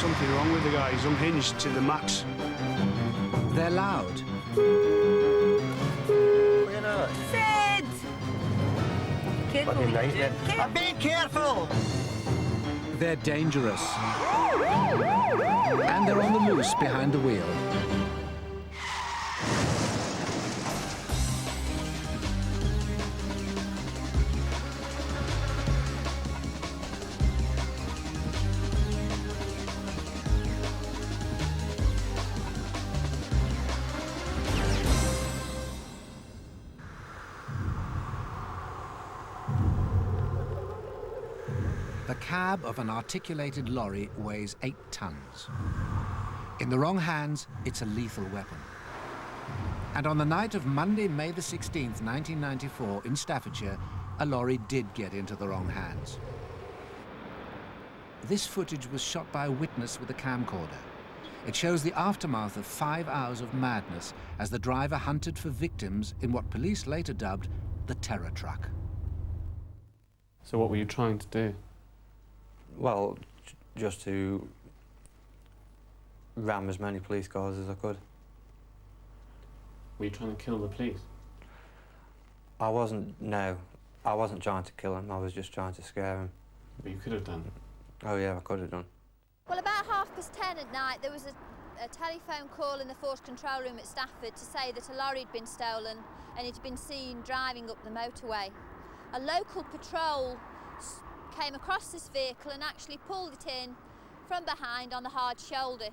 something wrong with the guy. He's unhinged to the max. They're loud. Sid! Careful. I'm being careful! They're dangerous. And they're on the loose behind the wheel. The cab of an articulated lorry weighs 8 tons. In the wrong hands, it's a lethal weapon. And on the night of Monday, May the 16th, 1994, in Staffordshire, a lorry did get into the wrong hands. This footage was shot by a witness with a camcorder. It shows the aftermath of 5 hours of madness as the driver hunted for victims in what police later dubbed the terror truck. So what were you trying to do? Well, just to ram as many police cars as I could. Were you trying to kill the police? No. I wasn't trying to kill him, I was just trying to scare him. But you could have done. Oh yeah, I could have done. Well, about 10:30 at night, there was a telephone call in the force control room at Stafford to say that a lorry had been stolen and it had been seen driving up the motorway. A local patrol came across this vehicle and actually pulled it in from behind on the hard shoulder.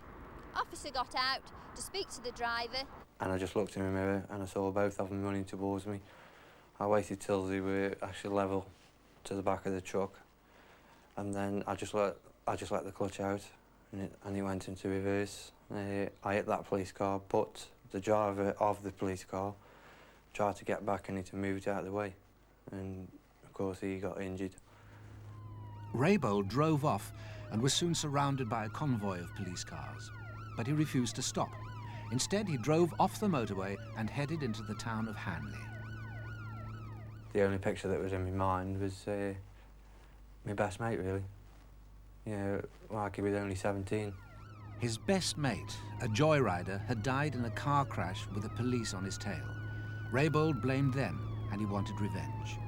Officer got out to speak to the driver. And I just looked in the mirror and I saw both of them running towards me. I waited till they were actually level to the back of the truck, and then I just let the clutch out, and it went into reverse. I hit that police car, but the driver of the police car tried to get back and it moved out of the way, and of course he got injured. Raybould drove off and was soon surrounded by a convoy of police cars. But he refused to stop. Instead, he drove off the motorway and headed into the town of Hanley. The only picture that was in my mind was my best mate, really. You know, like he was only 17. His best mate, a joyrider, had died in a car crash with the police on his tail. Raybould blamed them, and he wanted revenge.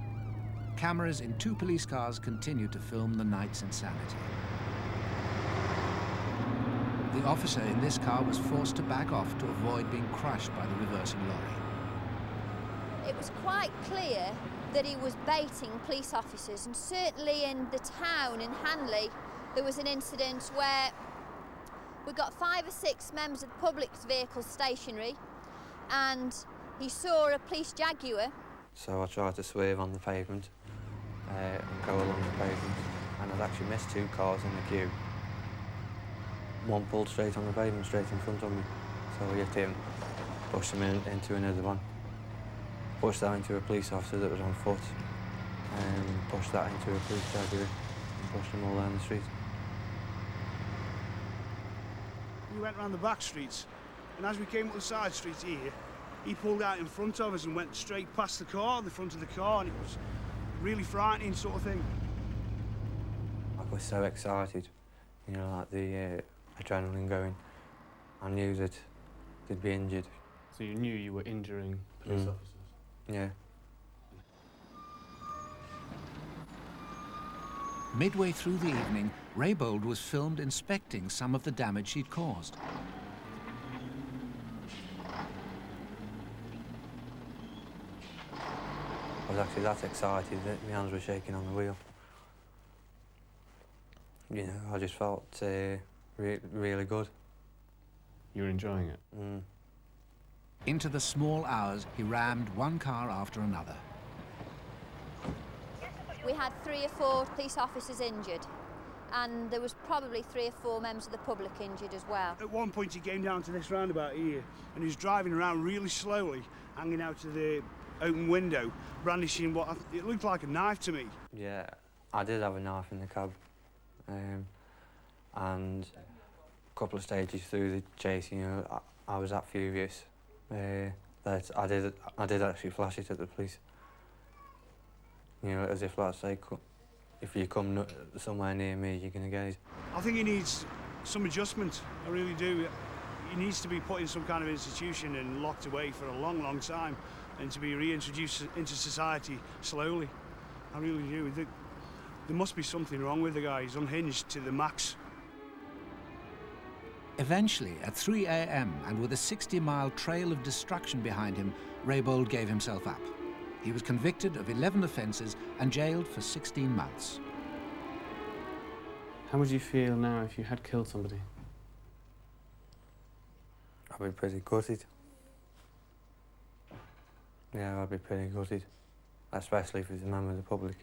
Cameras in 2 police cars continued to film the night's insanity. The officer in this car was forced to back off to avoid being crushed by the reversing lorry. It was quite clear that he was baiting police officers, and certainly in the town in Hanley there was an incident where we got 5 or 6 members of the public's vehicles stationary, and he saw a police Jaguar. So I tried to swerve on the pavement and go along the pavement, and I'd actually missed 2 cars in the queue. One pulled straight on the pavement, straight in front of me. So I hit him, pushed him into another one, pushed that into a police officer that was on foot, and pushed that into a police Jaguar, and pushed them all down the street. We went round the back streets, and as we came up the side streets here, he pulled out in front of us and went straight past the car, the front of the car, and it was really frightening sort of thing. I was so excited, you know, like the adrenaline going. I knew that they'd be injured. So you knew you were injuring police officers? Yeah. Midway through the evening, Raybould was filmed inspecting some of the damage he'd caused. I was actually that excited that my hands were shaking on the wheel. You know, I just felt really good. You were enjoying it? Into the small hours, he rammed one car after another. We had 3 or 4 police officers injured, and there was probably 3 or 4 members of the public injured as well. At one point he came down to this roundabout here, and he was driving around really slowly, hanging out of the open window, brandishing it looked like a knife to me. Yeah, I did have a knife in the cab, and a couple of stages through the chase, you know, I was that furious that I did actually flash it at the police. You know, as if, like, say, if you come somewhere near me, you're going to get it. I think he needs some adjustment. I really do. He needs to be put in some kind of institution and locked away for a long, long time, and to be reintroduced into society slowly. I really do. There must be something wrong with the guy. He's unhinged to the max. Eventually, at 3 a.m. and with a 60-mile trail of destruction behind him, Raybould gave himself up. He was convicted of 11 offences and jailed for 16 months. How would you feel now if you had killed somebody? I'd be pretty gutted. Yeah, I'd be pretty gutted, especially if it's a member of the public.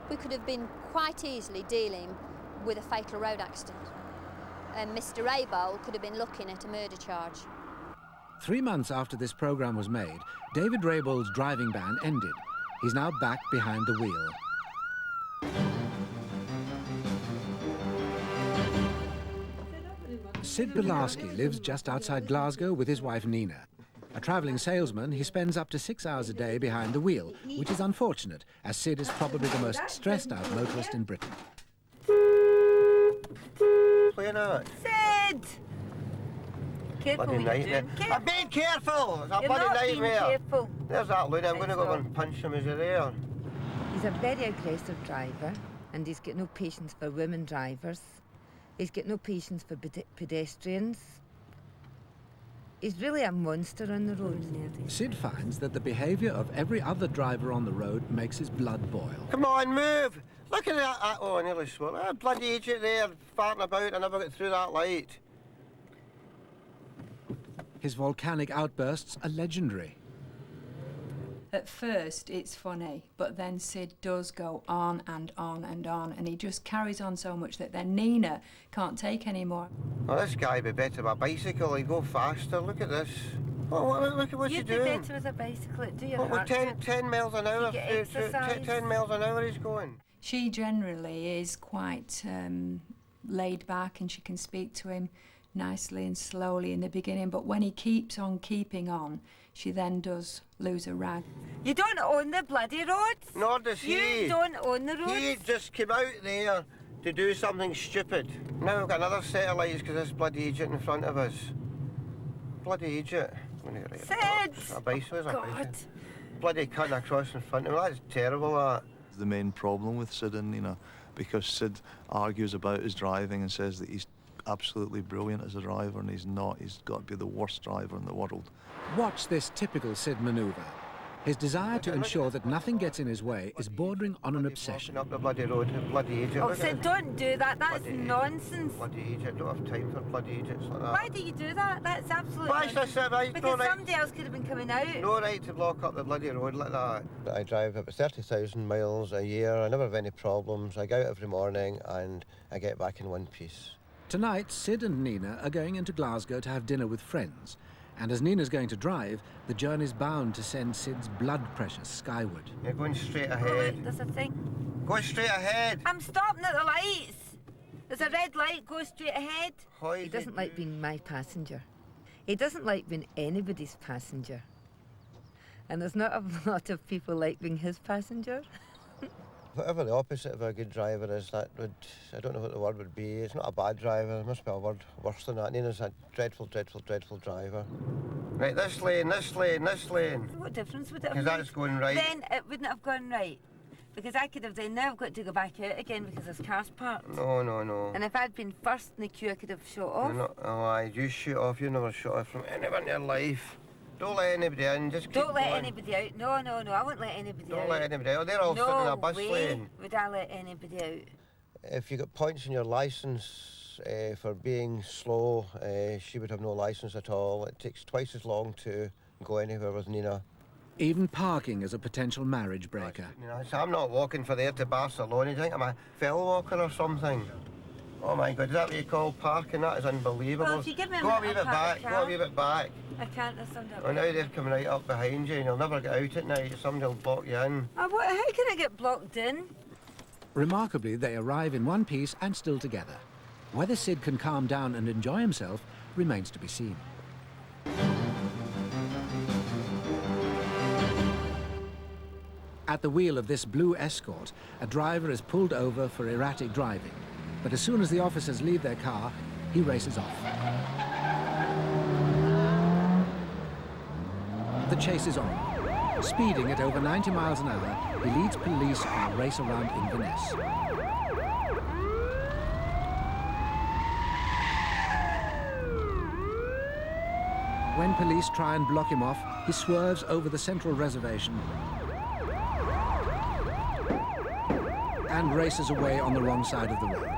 We could have been quite easily dealing with a fatal road accident, and Mr. Raybould could have been looking at a murder charge. 3 months after this programme was made, David Raybould's driving ban ended. He's now back behind the wheel. Sid Bilarski lives just outside Glasgow with his wife Nina. A travelling salesman, he spends up to 6 hours a day behind the wheel, which is unfortunate, as Sid is probably the most stressed-out motorist in Britain. Playing out. Sid! Careful Bloody what you're nightmare. doing. I'm being careful! It's a You're bloody not being nightmare. careful. There's that load. I'm going to go It's and punch him as you're there. He's a very aggressive driver, and he's got no patience for women drivers. He's got no patience for pedestrians. He's really a monster on the road. Sid finds that the behaviour of every other driver on the road makes his blood boil. Come on, move! Look at that. Oh, I nearly swore. That bloody idiot there, farting about. I never got through that light. His volcanic outbursts are legendary. At first, it's funny, but then Sid does go on and on and on, and he just carries on so much that then Nina can't take anymore. Oh, this guy would be better with a bicycle. He'd go faster. Look at this. Oh, look at what you're You'd be doing. better with a bicycle. Do your What, with heart 10 miles an hour? You get exercise. 10 miles an hour he's going. She generally is quite laid back, and she can speak to him nicely and slowly in the beginning, but when he keeps on keeping on, she then does lose a rag. You don't own the bloody roads. Nor does he. You don't own the roads. He just came out there to do something stupid. Now we've got another set of lights because this bloody idiot in front of us. Bloody idiot. Sid! A bicycle, God. Bloody cutting across in front of him. That's terrible, that. The main problem with Sid and Nina, because Sid argues about his driving and says that he's absolutely brilliant as a driver, and he's not. He's got to be the worst driver in the world. Watch this typical Sid manoeuvre. His desire to ensure that nothing gets in his way is bordering on an obsession. Up the bloody road, bloody idiot. Oh, Sid, don't do that. That's Bloody nonsense. Bloody idiot. Don't have time for bloody idiots like that. Why do you do that? That's absolutely Why is this right? Because somebody else could have been coming out. No right to block up the bloody road like that. I drive about 30,000 miles a year. I never have any problems. I go out every morning and I get back in one piece. Tonight, Sid and Nina are going into Glasgow to have dinner with friends. And as Nina's going to drive, the journey's bound to send Sid's blood pressure skyward. You're going straight Oh, ahead. look, there's a thing. Go straight ahead. I'm stopping at the lights. There's a red light. Go straight ahead. He doesn't like being my passenger. He doesn't like being anybody's passenger. And there's not a lot of people like being his passenger. Whatever the opposite of a good driver is, that would, I don't know what the word would be. It's not a bad driver, there must be a word worse than that. Nina's a dreadful, dreadful, dreadful driver. Right, this lane, this lane, this lane. What difference would it have Because made? that's going right. Then it wouldn't have gone right. Because I could have then, now I've got to go back out again because there's cars parked. No, no, no. And if I'd been first in the queue, I could have shot off. You're not, oh, aye, you shoot off. You never shot off from anyone in your life. Don't let anybody in, just keep Don't let going. anybody out. No, no, no, I won't let anybody out. Don't let anybody out. They're all sitting in a bus way lane. would I let anybody out. If you got points in your licence for being slow, she would have no licence at all. It takes twice as long to go anywhere with Nina. Even parking is a potential marriage breaker. You know, so I'm not walking from there to Barcelona. You think I'm a fell walker or something? Oh my God, is that what you call parking? That is unbelievable. Well, if you give me a go a minute, wee bit I'll back, park the go a car. wee bit back. I can't, there's somebody up Oh, now there. they're coming right up behind you and you'll never get out at night. Somebody will block you in. Oh, what, how can I get blocked in? Remarkably, they arrive in one piece and still together. Whether Sid can calm down and enjoy himself remains to be seen. At the wheel of this blue Escort, a driver is pulled over for erratic driving. But as soon as the officers leave their car, he races off. The chase is on. Speeding at over 90 miles an hour, he leads police on a race around Inverness. When police try and block him off, he swerves over the central reservation and races away on the wrong side of the road.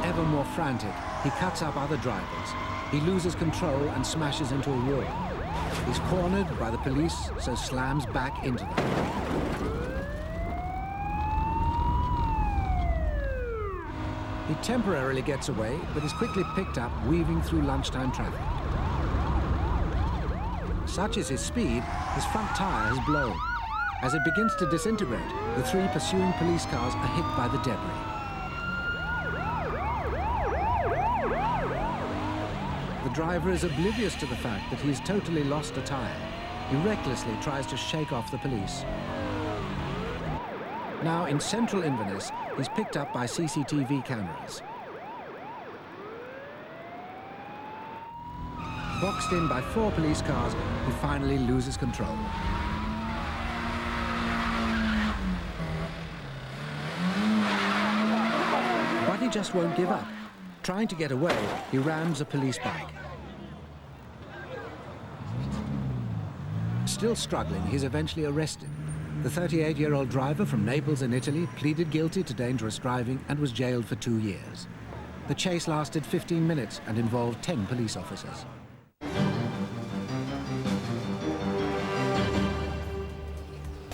Ever more frantic, he cuts up other drivers. He loses control and smashes into a wall. He's cornered by the police, so slams back into them. He temporarily gets away, but is quickly picked up weaving through lunchtime traffic. Such is his speed, his front tyre has blown. As it begins to disintegrate, the three pursuing police cars are hit by the debris. The driver is oblivious to the fact that he's totally lost a tyre. He recklessly tries to shake off the police. Now, in central Inverness, he's picked up by CCTV cameras. Boxed in by 4 police cars, he finally loses control. But he just won't give up. Trying to get away, he rams a police bike. Still struggling, he's eventually arrested. The 38-year-old driver from Naples in Italy pleaded guilty to dangerous driving and was jailed for 2 years. The chase lasted 15 minutes and involved 10 police officers.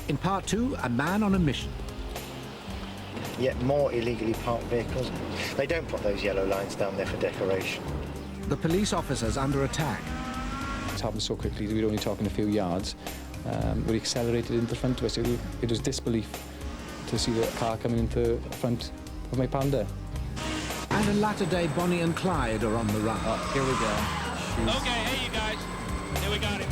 In part 2, a man on a mission. Yet more illegally parked vehicles. They don't put those yellow lines down there for decoration. The police officers under attack. It happened so quickly that we were only talking a few yards. We accelerated into front of us. It was disbelief to see the car coming into front of my Panda. And a latter-day Bonnie and Clyde are on the run. Oh, here we go. Okay, hey you guys. Here we got it.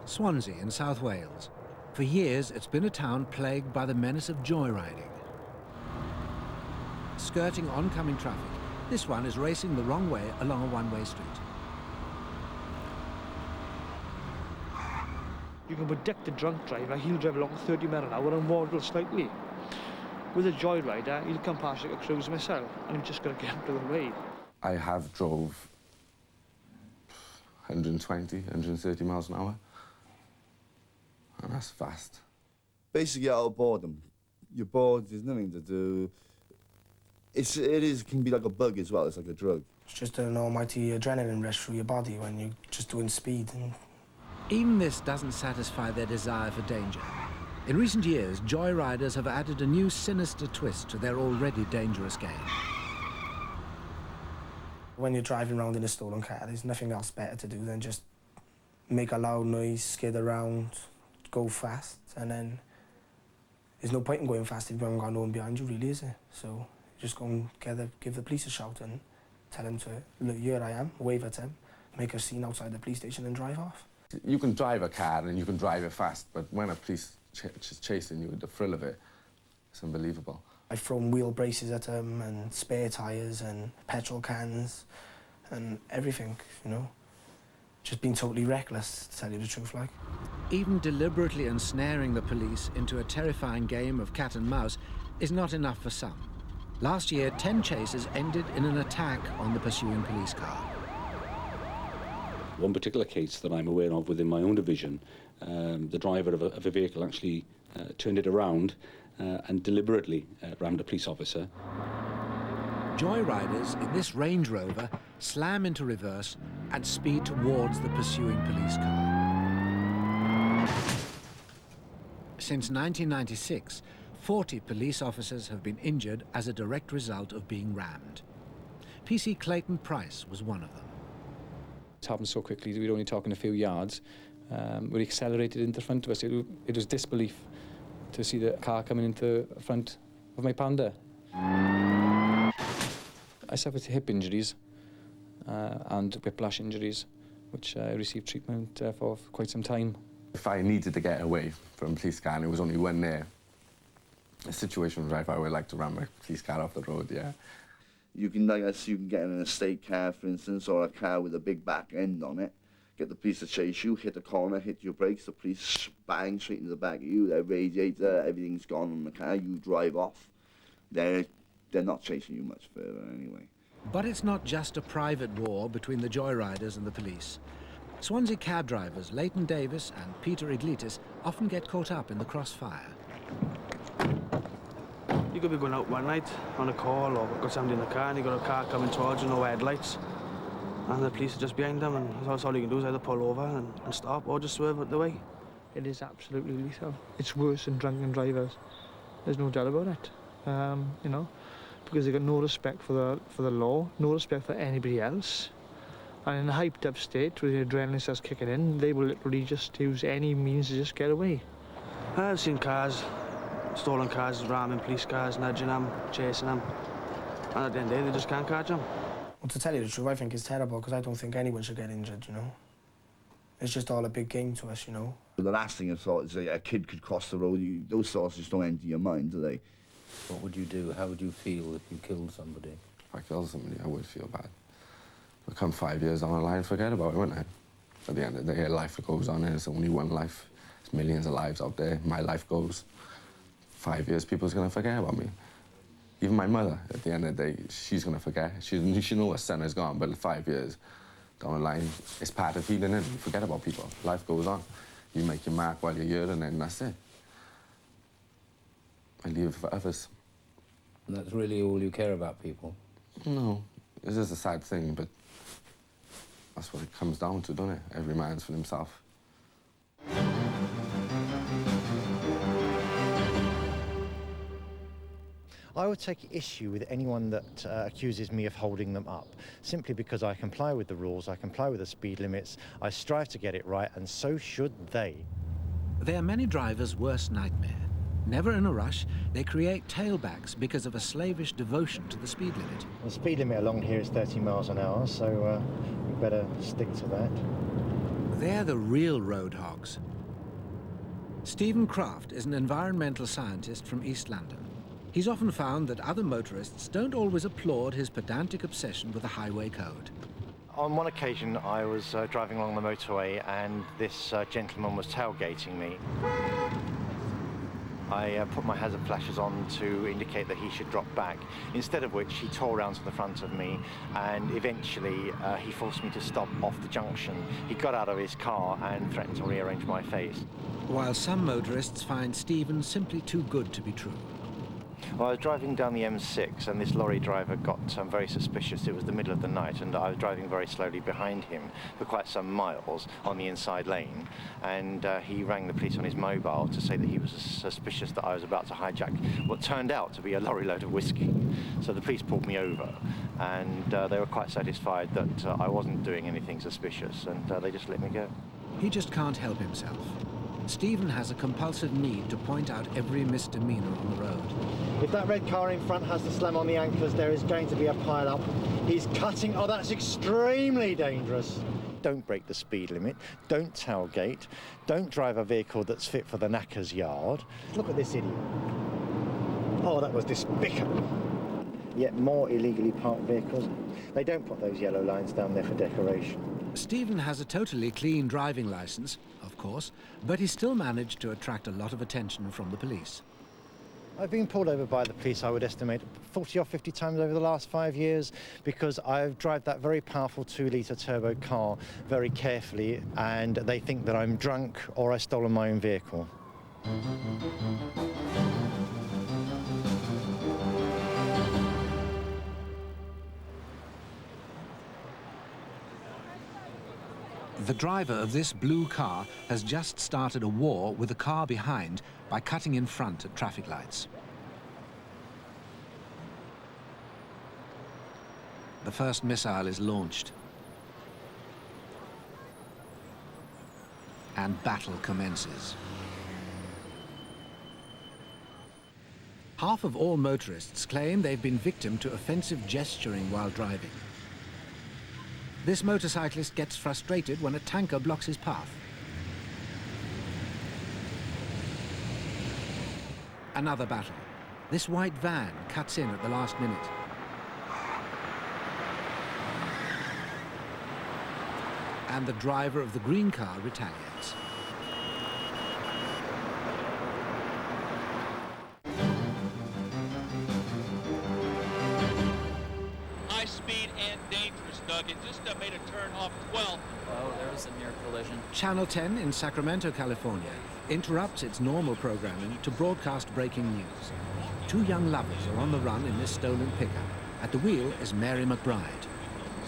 Swansea in South Wales. For years, it's been a town plagued by the menace of joyriding. Skirting oncoming traffic, this one is racing the wrong way along a one-way street. You can predict a drunk driver, he'll drive along 30 miles an hour and waddle slightly. With a joyrider, he'll come past like a cruise missile, and I'm just going to get out of the way. I have drove 120, 130 miles an hour. And that's fast. Basically, out of boredom. You're bored, there's nothing to do. It can be like a bug as well, it's like a drug. It's just an almighty adrenaline rush through your body when you're just doing speed. Even this doesn't satisfy their desire for danger. In recent years, joyriders have added a new sinister twist to their already dangerous game. When you're driving around in a stolen car, there's nothing else better to do than just make a loud noise, skid around, go fast, and then there's no point in going fast if you haven't got no one behind you, really, is it? So just go and give the police a shout and tell them to, look, here I am, wave at them, make a scene outside the police station and drive off. You can drive a car and you can drive it fast, but when a police chasing you, the thrill of it, it's unbelievable. I've thrown wheel braces at them and spare tyres and petrol cans and everything, you know. Just being totally reckless, to tell you the truth, like. Even deliberately ensnaring the police into a terrifying game of cat and mouse is not enough for some. Last year, 10 chases ended in an attack on the pursuing police car. One particular case that I'm aware of within my own division, the driver of a vehicle actually turned it around and deliberately rammed a police officer. Joyriders in this Range Rover slam into reverse and speed towards the pursuing police car. Since 1996, 40 police officers have been injured as a direct result of being rammed. PC Clayton Price was one of them. It happened so quickly that we were only talking a few yards. We accelerated into front of us. It was disbelief to see the car coming into front of my Panda. I suffered hip injuries and whiplash injuries, which I received treatment for quite some time. If I needed to get away from a police car and there was only one there, a situation where I would like to run my police car off the road, yeah. You can, like, you can get in an estate car, for instance, or a car with a big back end on it, get the police to chase you, hit a corner, hit your brakes, the police bang straight into the back of you, their radiator, everything's gone on the car, you drive off. They're not chasing you much further anyway. But it's not just a private war between the joyriders and the police. Swansea cab drivers Leighton Davis and Peter Iglitis often get caught up in the crossfire. You could be going out one night on a call or got somebody in the car and you got a car coming towards you, no headlights. And the police are just behind them and that's all you can do is either pull over and stop or just swerve out the way. It is absolutely lethal. It's worse than drunken drivers. There's no doubt about it. You know, because they've got no respect for the law, no respect for anybody else. And in a hyped up state, where the adrenaline starts kicking in, they will literally just use any means to just get away. I've seen cars, stolen cars, ramming police cars, nudging them, chasing them. And at the end of the day, they just can't catch them. Well, to tell you the truth, I think it's terrible because I don't think anyone should get injured, you know. It's just all a big game to us, you know. The last thing I thought is a kid could cross the road. Those thoughts just don't enter your mind, do they? What would you do? How would you feel if you killed somebody? If I killed somebody, I would feel bad. But come 5 years down the line, forget about it, wouldn't I? At the end of the day, life goes on, and there's only one life. There's millions of lives out there. My life goes. 5 years, people's going to forget about me. Even my mother, at the end of the day, she's going to forget. She knows her son is gone, but in 5 years down the line, it's part of healing, and you forget about people. Life goes on. You make your mark while you're here, and then that's it. I leave it for others. And that's really all you care about, people? No. It is a sad thing, but that's what it comes down to, doesn't it? Every man's for himself. I would take issue with anyone that accuses me of holding them up, simply because I comply with the rules, I comply with the speed limits, I strive to get it right, and so should they. They're many drivers' worst nightmare. Never in a rush, they create tailbacks because of a slavish devotion to the speed limit. The speed limit along here is 30 miles an hour, so we better stick to that. They're the real road hogs. Stephen Craft is an environmental scientist from East London. He's often found that other motorists don't always applaud his pedantic obsession with the highway code. On one occasion, I was driving along the motorway and this gentleman was tailgating me. I put my hazard flashes on to indicate that he should drop back, instead of which he tore around to the front of me and eventually he forced me to stop off the junction. He got out of his car and threatened to rearrange my face. While some motorists find Stephen simply too good to be true. Well, I was driving down the M6 and this lorry driver got very suspicious. It was the middle of the night and I was driving very slowly behind him for quite some miles on the inside lane, and he rang the police on his mobile to say that he was suspicious that I was about to hijack what turned out to be a lorry load of whiskey. So the police pulled me over and they were quite satisfied that I wasn't doing anything suspicious, and they just let me go. He just can't help himself. Stephen has a compulsive need to point out every misdemeanor on the road. If that red car in front has to slam on the anchors, there is going to be a pile-up. He's cutting. Oh, that's extremely dangerous. Don't break the speed limit. Don't tailgate. Don't drive a vehicle that's fit for the knacker's yard. Look at this idiot. Oh, that was despicable. Yet more illegally parked vehicles. They don't put those yellow lines down there for decoration. Stephen has a totally clean driving licence, of course, but he still managed to attract a lot of attention from the police. I've been pulled over by the police, I would estimate, 40 or 50 times over the last 5 years because I've driven that very powerful 2-litre turbo car very carefully, and they think that I'm drunk or I've stolen my own vehicle. The driver of this blue car has just started a war with the car behind by cutting in front at traffic lights. The first missile is launched. And battle commences. Half of all motorists claim they've been victim to offensive gesturing while driving. This motorcyclist gets frustrated when a tanker blocks his path. Another battle. This white van cuts in at the last minute. And the driver of the green car retaliates. High speed and dangerous, Doug. It just made a turn off 12. Oh, there was a near collision. Channel 10 in Sacramento, California, interrupts its normal programming to broadcast breaking news. Two young lovers are on the run in this stolen pickup. At the wheel is Mary McBride.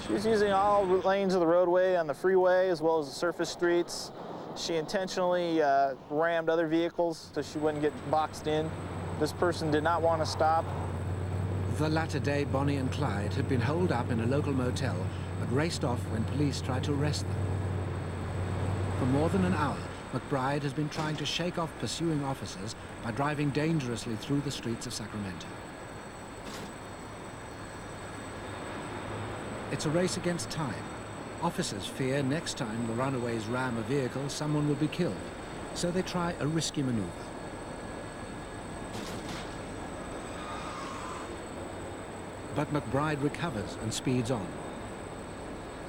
She was using all lanes of the roadway on the freeway as well as the surface streets. She intentionally rammed other vehicles so she wouldn't get boxed in. This person did not want to stop. The latter-day Bonnie and Clyde had been holed up in a local motel but raced off when police tried to arrest them. For more than an hour, McBride has been trying to shake off pursuing officers by driving dangerously through the streets of Sacramento. It's a race against time. Officers fear next time the runaways ram a vehicle, someone will be killed, so they try a risky maneuver. But McBride recovers and speeds on.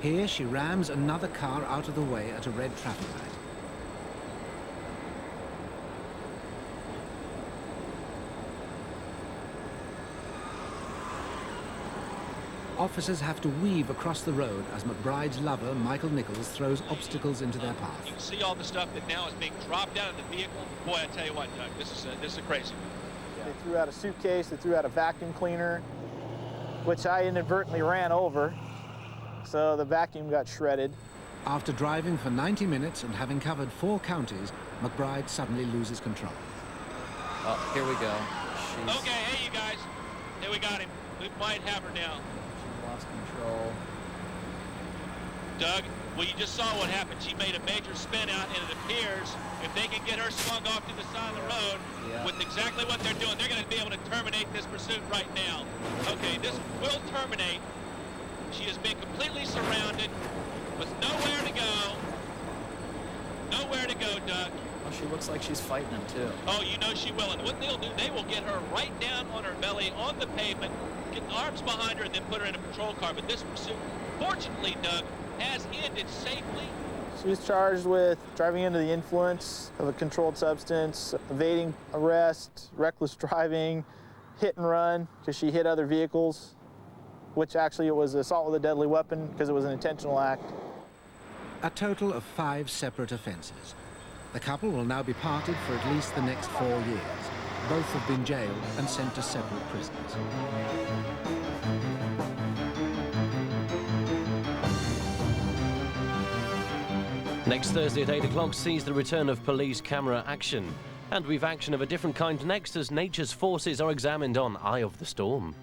Here she rams another car out of the way at a red traffic light. Officers have to weave across the road as McBride's lover, Michael Nichols, throws obstacles into their path. You can see all the stuff that now is being dropped out of the vehicle. Boy, I tell you what, Doug, this is a crazy one. They threw out a suitcase, they threw out a vacuum cleaner, which I inadvertently ran over, so the vacuum got shredded. After driving for 90 minutes and having covered 4 counties, McBride suddenly loses control. Oh, here we go. She's... Okay, hey, you guys. Hey, we got him. We might have her now. She lost control. Doug, well, you just saw what happened. She made a major spin out, and it appears if they can get her swung off to the side of the road with exactly what they're doing, they're going to be able to terminate this pursuit right now. Okay, this will terminate. She has been completely surrounded with nowhere to go. Nowhere to go, Doug. Oh, she looks like she's fighting him, too. Oh, you know she will. And what they'll do, they will get her right down on her belly on the pavement, get arms behind her, and then put her in a patrol car. But this pursuit, fortunately, Doug, has ended safely. She was charged with driving under the influence of a controlled substance, evading arrest, reckless driving, hit and run, because she hit other vehicles, which actually it was assault with a deadly weapon because it was an intentional act. A total of 5 separate offences. The couple will now be parted for at least the next 4 years. Both have been jailed and sent to separate prisons. Next Thursday at 8 o'clock sees the return of police camera action. And we've action of a different kind next as nature's forces are examined on Eye of the Storm.